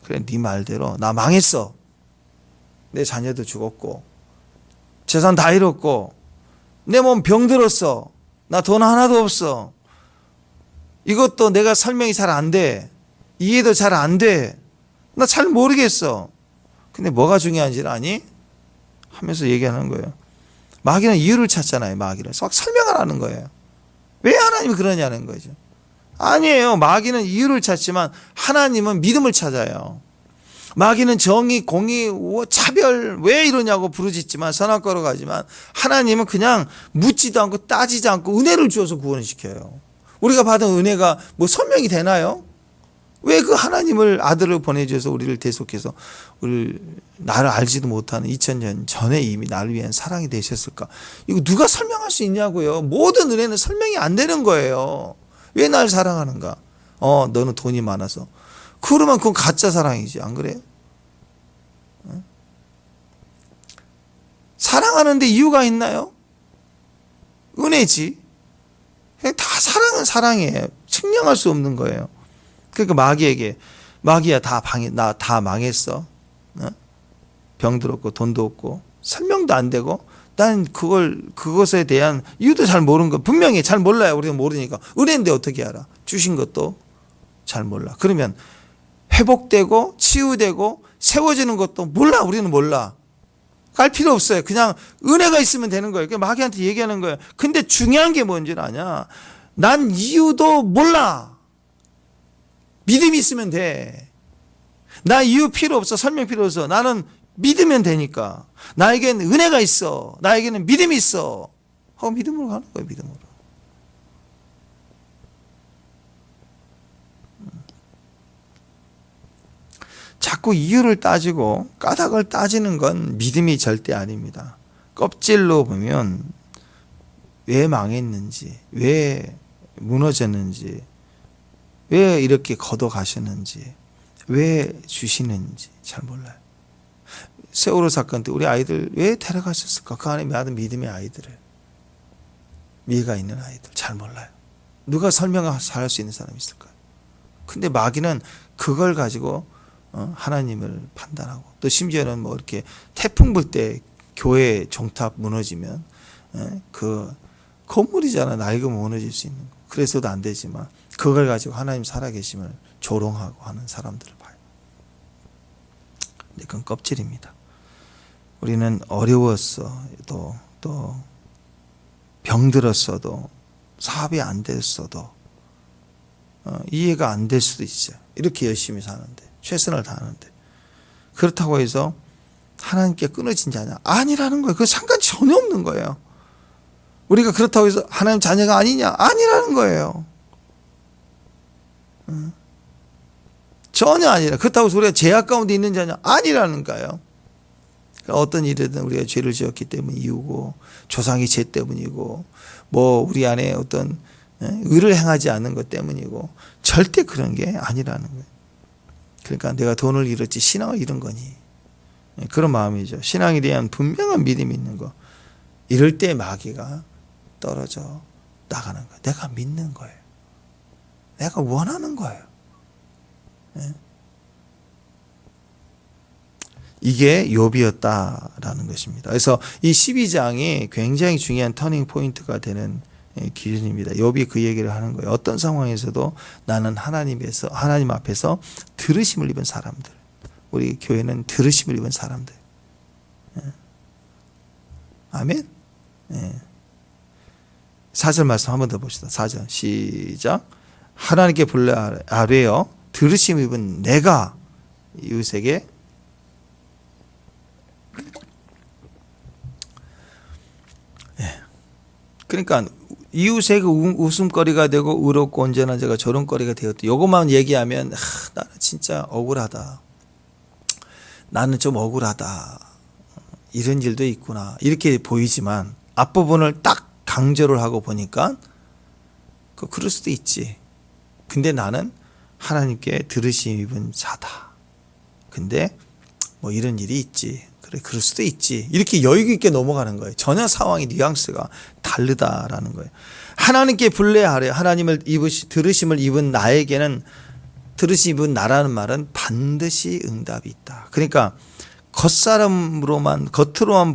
S1: 그래 네 말대로 나 망했어. 내 자녀도 죽었고 재산 다 잃었고 내 몸 병들었어. 나 돈 하나도 없어. 이것도 내가 설명이 잘 안 돼. 이해도 잘 안 돼. 나 잘 모르겠어. 근데 뭐가 중요한지를 아니? 하면서 얘기하는 거예요. 마귀는 이유를 찾잖아요. 마귀는 막 설명을 하는 거예요. 왜 하나님이 그러냐는 거죠. 아니에요. 마귀는 이유를 찾지만 하나님은 믿음을 찾아요. 마귀는 정의, 공의, 차별 왜 이러냐고 부르짖지만 선악과로 가지만 하나님은 그냥 묻지도 않고 따지지 않고 은혜를 주어서 구원을 시켜요. 우리가 받은 은혜가 뭐 설명이 되나요? 왜 그 하나님을 아들을 보내주셔서 우리를 대속해서 나를 알지도 못하는 2000년 전에 이미 나를 위한 사랑이 되셨을까? 이거 누가 설명할 수 있냐고요. 모든 은혜는 설명이 안 되는 거예요. 왜 날 사랑하는가? 너는 돈이 많아서. 그러면 그건 가짜 사랑이지 안 그래요? 사랑하는데 이유가 있나요? 은혜지. 다 사랑은 사랑이에요. 측량할 수 없는 거예요. 그러니까 마귀에게 마귀야 나 다 망했어. 병들었고 돈도 없고 설명도 안 되고 난 그것에 대한 이유도 잘 모르는 거 분명히 잘 몰라요. 우리가 모르니까 은혜인데 어떻게 알아? 주신 것도 잘 몰라. 그러면 회복되고 치유되고 세워지는 것도 몰라. 우리는 몰라. 갈 필요 없어요. 그냥 은혜가 있으면 되는 거예요. 그러니까 마귀한테 얘기하는 거예요. 근데 중요한 게 뭔지는 아냐? 난 이유도 몰라. 믿음이 있으면 돼. 나 이유 필요 없어. 설명 필요 없어. 나는 믿으면 되니까. 나에게는 은혜가 있어. 나에게는 믿음이 있어. 하고 믿음으로 가는 거예요. 믿음으로. 자꾸 이유를 따지고 까닭을 따지는 건 믿음이 절대 아닙니다. 껍질로 보면 왜 망했는지, 왜 무너졌는지, 왜 이렇게 걷어가셨는지, 왜 주시는지 잘 몰라요. 세월호 사건 때 우리 아이들 왜 데려가셨을까? 그 안에 많은 믿음의 아이들을, 미가 있는 아이들 잘 몰라요. 누가 설명을 할 수 있는 사람이 있을까요? 근데 마귀는 그걸 가지고 하나님을 판단하고 또 심지어는 뭐 이렇게 태풍 불 때 교회 종탑 무너지면 그 건물이잖아. 낡으면 무너질 수 있는 거. 그래서도 안 되지만 그걸 가지고 하나님 살아계심을 조롱하고 하는 사람들을 봐요. 근데 그건 껍질입니다. 우리는 어려웠어도 또 병들었어도 사업이 안 됐어도 이해가 안 될 수도 있어요. 이렇게 열심히 사는데 최선을 다하는데 그렇다고 해서 하나님께 끊어진 자냐? 아니라는 거예요. 그 상관 전혀 없는 거예요. 우리가 그렇다고 해서 하나님 자녀가 아니냐? 아니라는 거예요. 전혀 아니라. 그렇다고 해서 우리가 죄악 가운데 있는 자냐? 아니라는 거예요. 어떤 일이든 우리가 죄를 지었기 때문이고 조상의 죄 때문이고 뭐 우리 안에 어떤 의를 행하지 않는 것 때문이고 절대 그런 게 아니라는 거예요. 그러니까 내가 돈을 잃었지 신앙을 잃은 거니 그런 마음이죠. 신앙에 대한 분명한 믿음이 있는 거. 이럴 때 마귀가 떨어져 나가는 거예요. 내가 믿는 거예요. 내가 원하는 거예요. 예. 이게 욥이었다라는 것입니다. 그래서 이 12장이 굉장히 중요한 터닝 포인트가 되는 기준입니다. 욥이 그 얘기를 하는 거예요. 어떤 상황에서도 나는 하나님 앞에서 들으심을 입은 사람들. 우리 교회는 들으심을 입은 사람들. 예. 아멘. 예. 4절 말씀 한 번 더 봅시다. 4절 시작. 하나님께 불러 아뢰어 들으심 입은 내가 이웃에게 그러니까 이웃에게 웃음거리가 되고 의롭고 온전한 자가 조롱거리가 되었다. 이것만 얘기하면 나는 진짜 억울하다. 나는 좀 억울하다. 이런 일도 있구나. 이렇게 보이지만 앞부분을 딱 강조를 하고 보니까 그럴 수도 있지. 근데 나는 하나님께 들으심 입은 자다. 근데 뭐 이런 일이 있지. 그래, 그럴 수도 있지. 이렇게 여유 있게 넘어가는 거예요. 전혀 상황의 뉘앙스가 다르다라는 거예요. 하나님께 불례하래. 하나님을 들으심을 입은 나에게는 들으심 입은 나라는 말은 반드시 응답이 있다. 그러니까 겉으로만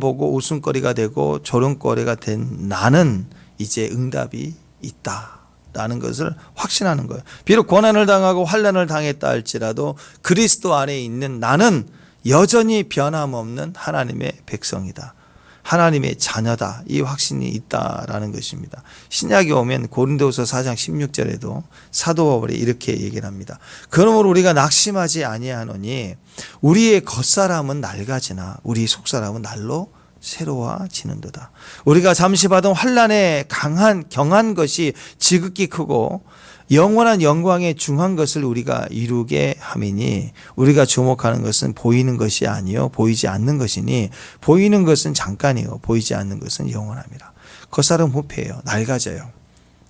S1: 보고 웃음거리가 되고 조롱거리가 된 나는 이제 응답이 있다라는 것을 확신하는 거예요. 비록 고난을 당하고 환난을 당했다 할지라도 그리스도 안에 있는 나는 여전히 변함없는 하나님의 백성이다. 하나님의 자녀다. 이 확신이 있다라는 것입니다. 신약에 오면 고린도후서 4장 16절에도 사도 바울이 이렇게 얘기를 합니다. 그러므로 우리가 낙심하지 아니하노니 우리의 겉사람은 낡아지나 우리 속사람은 날로 새로워지는도다. 우리가 잠시 받은 환난에 경한 것이 지극히 크고 영원한 영광에 중한 것을 우리가 이루게 함이니 우리가 주목하는 것은 보이는 것이 아니요 보이지 않는 것이니 보이는 것은 잠깐이요 보이지 않는 것은 영원함이라. 겉사람은 후패해요. 낡아져요.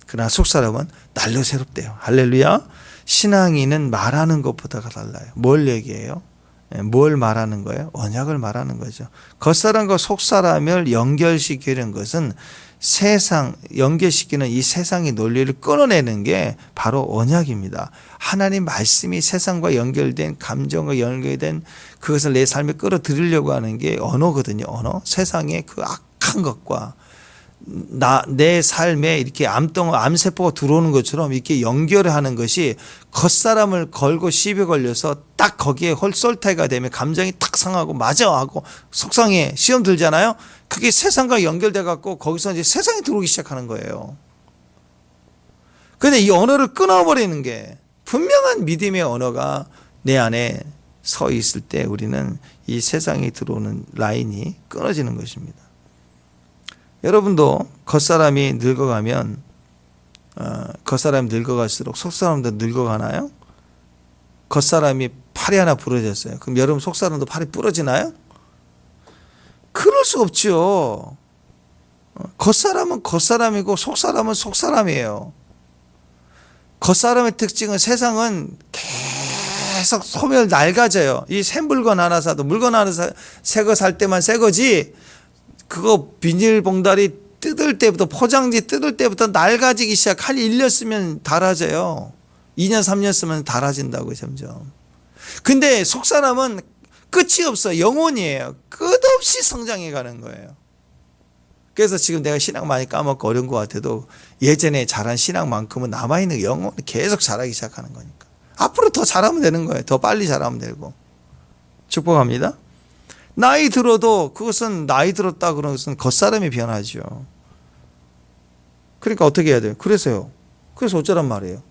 S1: 그러나 속사람은 날로 새롭대요. 할렐루야. 신앙인은 말하는 것보다가 달라요. 뭘 얘기해요? 뭘 말하는 거예요? 언약을 말하는 거죠. 겉사람과 속사람을 연결시키는 것은 연결시키는 이 세상의 논리를 끊어내는 게 바로 언약입니다. 하나님 말씀이 세상과 연결된, 감정과 연결된 그것을 내 삶에 끌어들이려고 하는 게 언어거든요. 언어. 세상의 그 악한 것과 내 삶에 이렇게 암세포가 들어오는 것처럼 이렇게 연결하는 것이 겉사람을 걸고 시비 걸려서 딱 거기에 홀솔타이가 되면 감정이 탁 상하고 맞아 하고 속상해 시험 들잖아요. 그게 세상과 연결돼 갖고 거기서 이제 세상이 들어오기 시작하는 거예요. 근데 이 언어를 끊어버리는 게 분명한 믿음의 언어가 내 안에 서 있을 때 우리는 이 세상이 들어오는 라인이 끊어지는 것입니다. 여러분도 겉사람이 늙어가면 겉사람이 늙어갈수록 속사람도 늙어가나요? 겉사람이 팔이 하나 부러졌어요. 그럼 여러분 속사람도 팔이 부러지나요? 그럴 수 없죠. 겉사람은 겉사람이고 속사람은 속사람이에요. 겉사람의 특징은 세상은 계속 소멸 낡아져요. 이 새 물건 하나 사도 물건 하나 새 거 살 때만 새 거지 그거 비닐봉다리 뜯을 때부터 포장지 뜯을 때부터 낡아지기 시작. 한 1년 쓰면 닳아져요. 2년 3년 쓰면 닳아진다고 점점. 근데 속사람은 끝이 없어. 영혼이에요. 끝없이 성장해 가는 거예요. 그래서 지금 내가 신앙 많이 까먹고 어려운 것 같아도 예전에 잘한 신앙만큼은 남아있는 영혼이 계속 자라기 시작하는 거니까. 앞으로 더 잘하면 되는 거예요. 더 빨리 잘하면 되고. 축복합니다. 나이 들어도 그것은 나이 들었다 그런 것은 겉사람이 변하죠. 그러니까 어떻게 해야 돼요? 그래서 어쩌란 말이에요.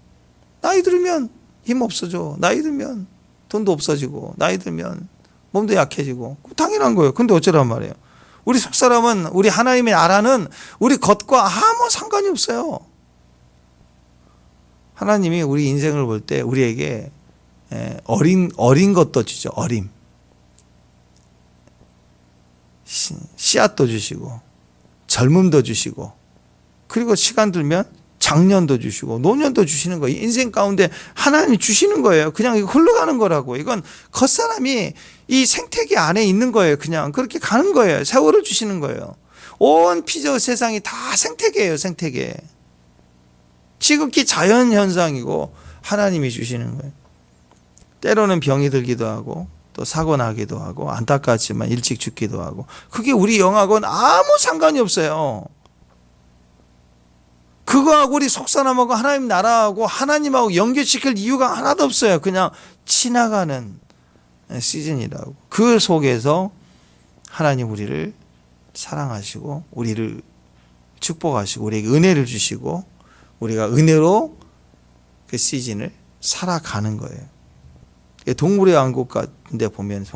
S1: 나이 들면 힘 없어져. 나이 들면 돈도 없어지고 나이 들면 몸도 약해지고 당연한 거예요. 근데 어쩌란 말이에요. 우리 속사람은 우리 하나님의 나라는 우리 겉과 아무 상관이 없어요. 하나님이 우리 인생을 볼 때 우리에게 어린 것도 주죠. 어림. 씨앗도 주시고 젊음도 주시고 그리고 시간 들면 장년도 주시고 노년도 주시는 거예요. 인생 가운데 하나님이 주시는 거예요. 그냥 이거 흘러가는 거라고. 이건 겉사람이 이 생태계 안에 있는 거예요. 그냥 그렇게 가는 거예요. 세월을 주시는 거예요. 온 피조 세상이 다 생태계예요. 생태계. 지극히 자연 현상이고 하나님이 주시는 거예요. 때로는 병이 들기도 하고 또 사고 나기도 하고 안타깝지만 일찍 죽기도 하고 그게 우리 영하고는 아무 상관이 없어요. 그거하고 우리 속사람하고 하나님 나라하고 하나님하고 연결시킬 이유가 하나도 없어요. 그냥 지나가는 시즌이라고. 그 속에서 하나님 우리를 사랑하시고 우리를 축복하시고 우리에게 은혜를 주시고 우리가 은혜로 그 시즌을 살아가는 거예요. 동물의 왕국 같은 데 보면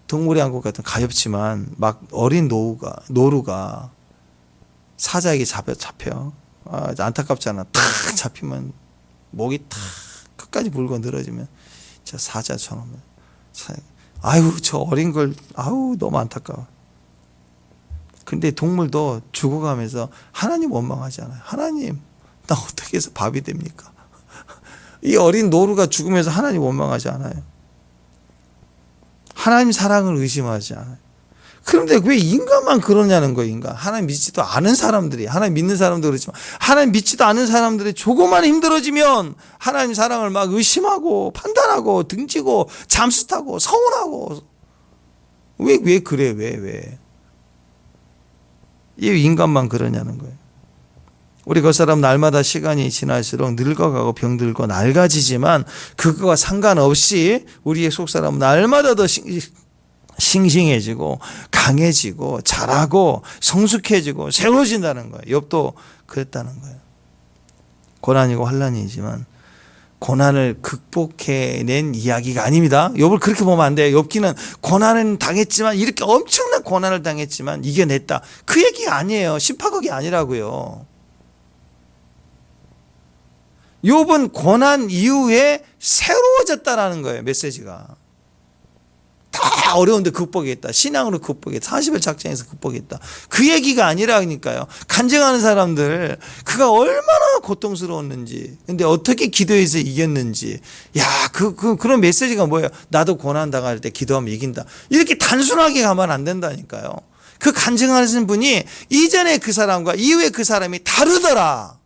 S1: 동물의 왕국 같은 가엾지만 막 어린 노루가 사자에게 잡혀. 안타깝잖아. 탁 잡히면 목이 탁 끝까지 물고 늘어지면 저 사자처럼 아유 저 어린 걸 아우 너무 안타까워. 근데 동물도 죽어가면서 하나님 원망하잖아요. 하나님 나 어떻게 해서 밥이 됩니까? 이 어린 노루가 죽으면서 하나님 원망하지 않아요. 하나님 사랑을 의심하지 않아요. 그런데 왜 인간만 그러냐는 거예요. 인간. 하나님 믿지도 않은 사람들이, 하나님 믿는 사람도 그렇지만 하나님 믿지도 않은 사람들이 조금만 힘들어지면 하나님 사랑을 막 의심하고 판단하고 등지고 잠수 타고 서운하고 왜 그래? 왜? 이 인간만 그러냐는 거예요. 우리 그 사람 날마다 시간이 지날수록 늙어가고 병들고 낡아지지만 그거와 상관없이 우리의 속사람은 날마다 더 싱싱해지고 강해지고 잘하고 성숙해지고 새로워진다는 거예요. 욥도 그랬다는 거예요. 고난이고 환난이지만 고난을 극복해낸 이야기가 아닙니다. 욥을 그렇게 보면 안 돼요. 욥기는 고난은 당했지만 이렇게 엄청난 고난을 당했지만 이겨냈다. 그 얘기가 아니에요. 18극이 아니라고요. 욥은 고난 이후에 새로워졌다라는 거예요. 메시지가. 다 어려운데 극복했다. 신앙으로 극복했다. 40일 작전에서 극복했다. 그 얘기가 아니라니까요. 간증하는 사람들 그가 얼마나 고통스러웠는지 근데 어떻게 기도해서 이겼는지 그런 메시지가 뭐예요? 나도 고난 당할 때 기도하면 이긴다. 이렇게 단순하게 가면 안 된다니까요. 그 간증하는 분이 이전에 그 사람과 이후에 그 사람이 다르더라.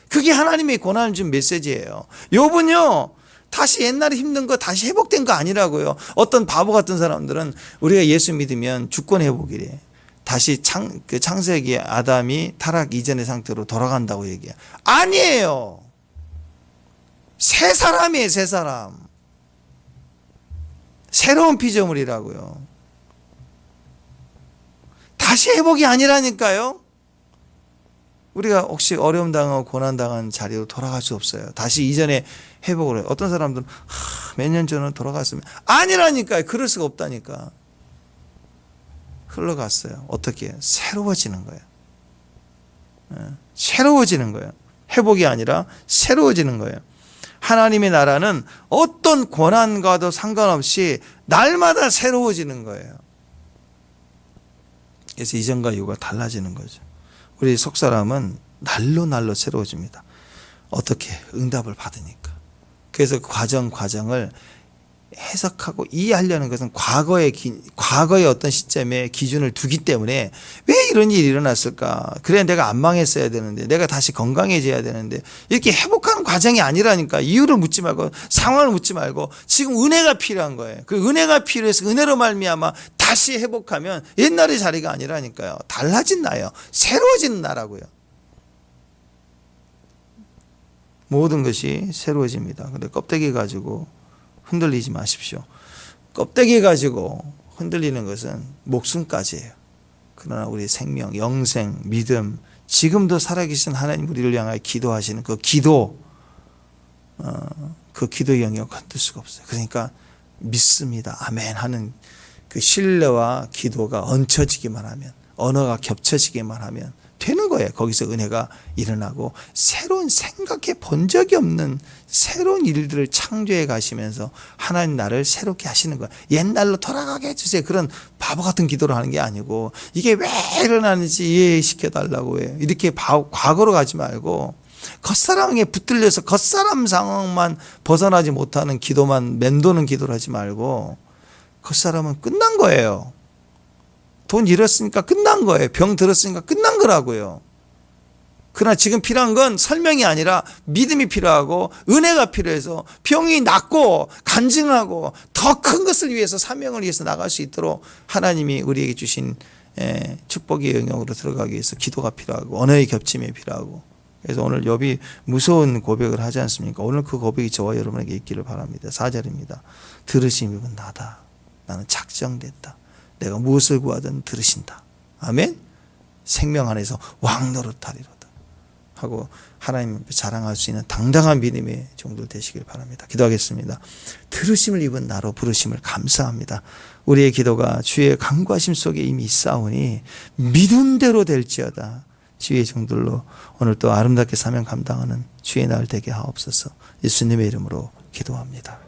S1: 그게 하나님의 고난을 준 메시지예요. 욥은요 다시 옛날에 힘든 거 다시 회복된 거 아니라고요. 어떤 바보 같은 사람들은 우리가 예수 믿으면 주권 회복이래. 다시 창세기 아담이 타락 이전의 상태로 돌아간다고 얘기해요. 아니에요. 새 사람이에요. 새 사람. 새로운 피조물이라고요. 다시 회복이 아니라니까요. 우리가 혹시 어려움 당하고 고난 당한 자리로 돌아갈 수 없어요. 다시 이전에 회복을 해요. 어떤 사람들은 몇 년 전에 돌아갔으면 아니라니까요. 그럴 수가 없다니까. 흘러갔어요. 어떻게? 새로워지는 거예요. 새로워지는 거예요. 회복이 아니라 새로워지는 거예요. 하나님의 나라는 어떤 고난과도 상관없이 날마다 새로워지는 거예요. 그래서 이전과 이후가 달라지는 거죠. 우리 속사람은 날로 새로워집니다. 어떻게? 응답을 받으니까. 그래서 그 과정을 해석하고 이해하려는 것은 과거의 어떤 시점에 기준을 두기 때문에 왜 이런 일이 일어났을까? 그래 내가 안 망했어야 되는데 내가 다시 건강해져야 되는데 이렇게 회복하는 과정이 아니라니까. 이유를 묻지 말고 상황을 묻지 말고 지금 은혜가 필요한 거예요. 그 은혜가 필요해서 은혜로 말미암아 다시 회복하면 옛날의 자리가 아니라니까요. 달라진 나예요. 새로워지는 나라고요. 모든 것이 새로워집니다. 근데 껍데기 가지고 흔들리지 마십시오. 껍데기 가지고 흔들리는 것은 목숨까지예요. 그러나 우리 생명, 영생, 믿음, 지금도 살아계신 하나님 우리를 향하여 기도하시는 그 기도, 그 기도의 영역 건들 수가 없어요. 그러니까 믿습니다. 아멘 하는 그 신뢰와 기도가 얹혀지기만 하면, 언어가 겹쳐지기만 하면 되는 거예요. 거기서 은혜가 일어나고 새로운 생각해 본 적이 없는 새로운 일들을 창조해 가시면서 하나님 나를 새롭게 하시는 거예요. 옛날로 돌아가게 해주세요. 그런 바보 같은 기도를 하는 게 아니고 이게 왜 일어나는지 이해시켜 달라고 해요. 이렇게 과거로 가지 말고 겉사람에 붙들려서 겉사람 상황만 벗어나지 못하는 기도만 맴도는 기도를 하지 말고 겉사람은 끝난 거예요. 돈 잃었으니까 끝난 거예요. 병 들었으니까 끝난 거라고요. 그러나 지금 필요한 건 설명이 아니라 믿음이 필요하고 은혜가 필요해서 병이 낫고 간증하고 더 큰 것을 위해서 사명을 위해서 나갈 수 있도록 하나님이 우리에게 주신 축복의 영역으로 들어가기 위해서 기도가 필요하고 언어의 겹침이 필요하고, 그래서 오늘 욥이 무서운 고백을 하지 않습니까? 오늘 그 고백이 저와 여러분에게 있기를 바랍니다. 4절입니다. 들으심이 나다. 나는 작정됐다. 내가 무엇을 구하든 들으신다. 아멘. 생명 안에서 왕노릇하리로다 하고 하나님 앞에 자랑할 수 있는 당당한 믿음의 종들 되시길 바랍니다. 기도하겠습니다. 들으심을 입은 나로 부르심을 감사합니다. 우리의 기도가 주의 간구하심 속에 이미 있사오니 믿음대로 될지어다. 주의 종들로 오늘 또 아름답게 사명 감당하는 주의 날 되게 하옵소서. 예수님의 이름으로 기도합니다.